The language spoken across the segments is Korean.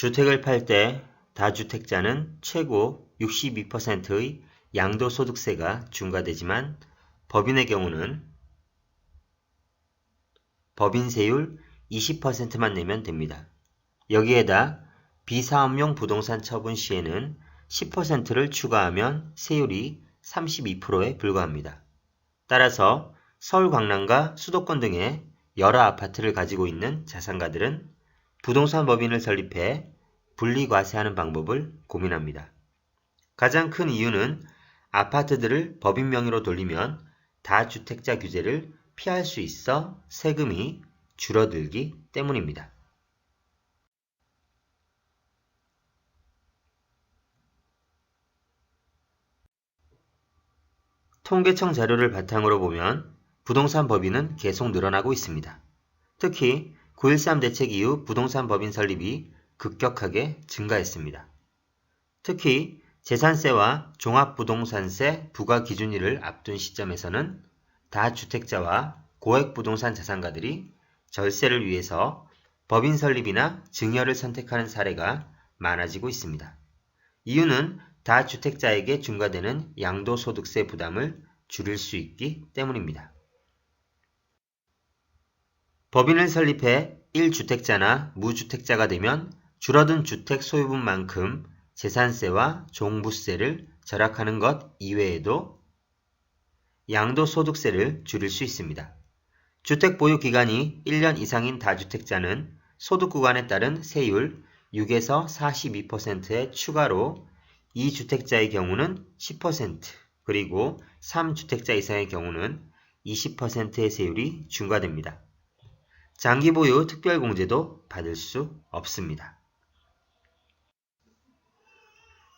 주택을 팔 때 다주택자는 최고 62%의 양도소득세가 중과되지만 법인의 경우는 법인세율 20%만 내면 됩니다. 여기에다 비사업용 부동산 처분 시에는 10%를 추가하면 세율이 32%에 불과합니다. 따라서 서울 광남과 수도권 등의 여러 아파트를 가지고 있는 자산가들은 부동산 법인을 설립해 분리과세하는 방법을 고민합니다. 가장 큰 이유는 아파트들을 법인 명의로 돌리면 다주택자 규제를 피할 수 있어 세금이 줄어들기 때문입니다. 통계청 자료를 바탕으로 보면 부동산 법인은 계속 늘어나고 있습니다. 특히 9.13 대책 이후 부동산 법인 설립이 급격하게 증가했습니다. 특히 재산세와 종합부동산세 부과기준일을 앞둔 시점에서는 다주택자와 고액부동산 자산가들이 절세를 위해서 법인 설립이나 증여를 선택하는 사례가 많아지고 있습니다. 이유는 다주택자에게 중과되는 양도소득세 부담을 줄일 수 있기 때문입니다. 법인을 설립해 1주택자나 무주택자가 되면 줄어든 주택 소유분만큼 재산세와 종부세를 절약하는 것 이외에도 양도소득세를 줄일 수 있습니다. 주택 보유 기간이 1년 이상인 다주택자는 소득 구간에 따른 세율 6에서 42%의 추가로 2주택자의 경우는 10%, 그리고 3주택자 이상의 경우는 20%의 세율이 중과됩니다. 장기 보유 특별공제도 받을 수 없습니다.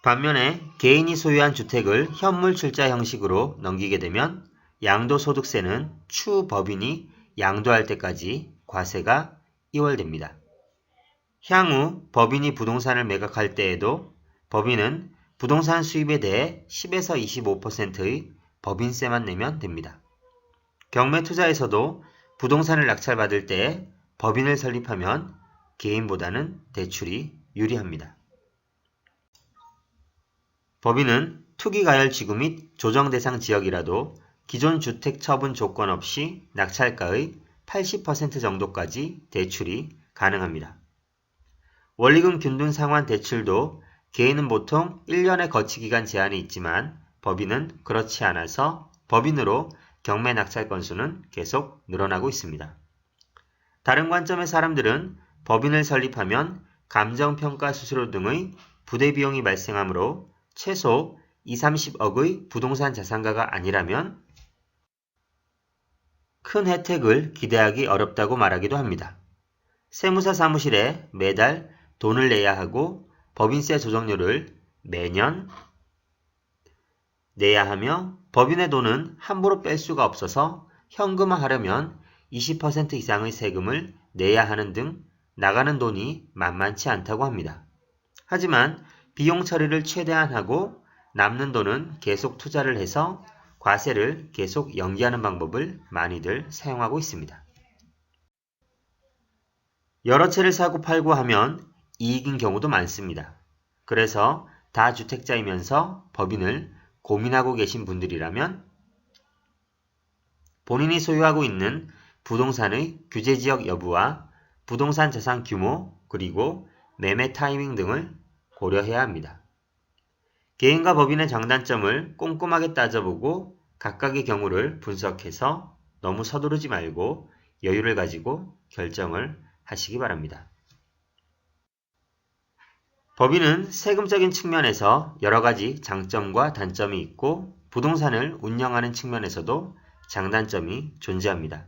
반면에 개인이 소유한 주택을 현물 출자 형식으로 넘기게 되면 양도소득세는 추 법인이 양도할 때까지 과세가 이월됩니다. 향후 법인이 부동산을 매각할 때에도 법인은 부동산 수입에 대해 10에서 25%의 법인세만 내면 됩니다. 경매 투자에서도 부동산을 낙찰받을 때 법인을 설립하면 개인보다는 대출이 유리합니다. 법인은 투기가열지구 및 조정대상 지역이라도 기존 주택 처분 조건 없이 낙찰가의 80% 정도까지 대출이 가능합니다. 원리금 균등 상환 대출도 개인은 보통 1년의 거치기간 제한이 있지만 법인은 그렇지 않아서 법인으로 경매 낙찰 건수는 계속 늘어나고 있습니다. 다른 관점의 사람들은 법인을 설립하면 감정평가 수수료 등의 부대비용이 발생하므로 최소 20-30억의 부동산 자산가가 아니라면 큰 혜택을 기대하기 어렵다고 말하기도 합니다. 세무사 사무실에 매달 돈을 내야 하고 법인세 조정료를 매년 내야 하며 법인의 돈은 함부로 뺄 수가 없어서 현금화하려면 20% 이상의 세금을 내야 하는 등 나가는 돈이 만만치 않다고 합니다. 하지만 비용 처리를 최대한 하고 남는 돈은 계속 투자를 해서 과세를 계속 연기하는 방법을 많이들 사용하고 있습니다. 여러 채를 사고 팔고 하면 이익인 경우도 많습니다. 그래서 다주택자이면서 법인을 고민하고 계신 분들이라면 본인이 소유하고 있는 부동산의 규제지역 여부와 부동산 자산 규모 그리고 매매 타이밍 등을 고려해야 합니다. 개인과 법인의 장단점을 꼼꼼하게 따져보고 각각의 경우를 분석해서 너무 서두르지 말고 여유를 가지고 결정을 하시기 바랍니다. 법인은 세금적인 측면에서 여러 가지 장점과 단점이 있고 부동산을 운영하는 측면에서도 장단점이 존재합니다.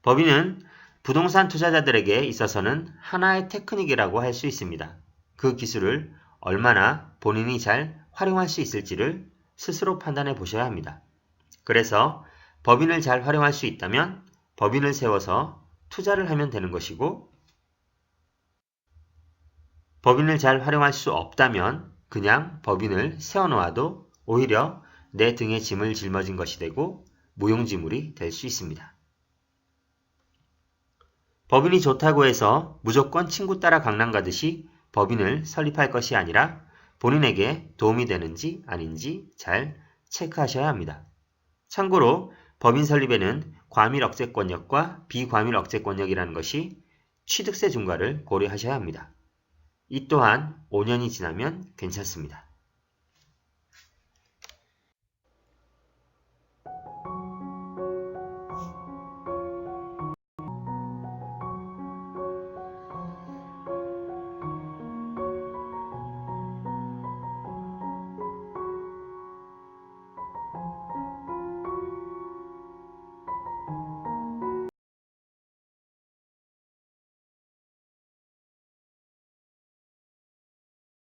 법인은 부동산 투자자들에게 있어서는 하나의 테크닉이라고 할 수 있습니다. 그 기술을 얼마나 본인이 잘 활용할 수 있을지를 스스로 판단해 보셔야 합니다. 그래서 법인을 잘 활용할 수 있다면 법인을 세워서 투자를 하면 되는 것이고 법인을 잘 활용할 수 없다면 그냥 법인을 세워놓아도 오히려 내 등에 짐을 짊어진 것이 되고 무용지물이 될 수 있습니다. 법인이 좋다고 해서 무조건 친구 따라 강남 가듯이 법인을 설립할 것이 아니라 본인에게 도움이 되는지 아닌지 잘 체크하셔야 합니다. 참고로 법인 설립에는 과밀 억제권역과 비과밀 억제권역이라는 것이 취득세 중과를 고려하셔야 합니다. 이 또한 5년이 지나면 괜찮습니다.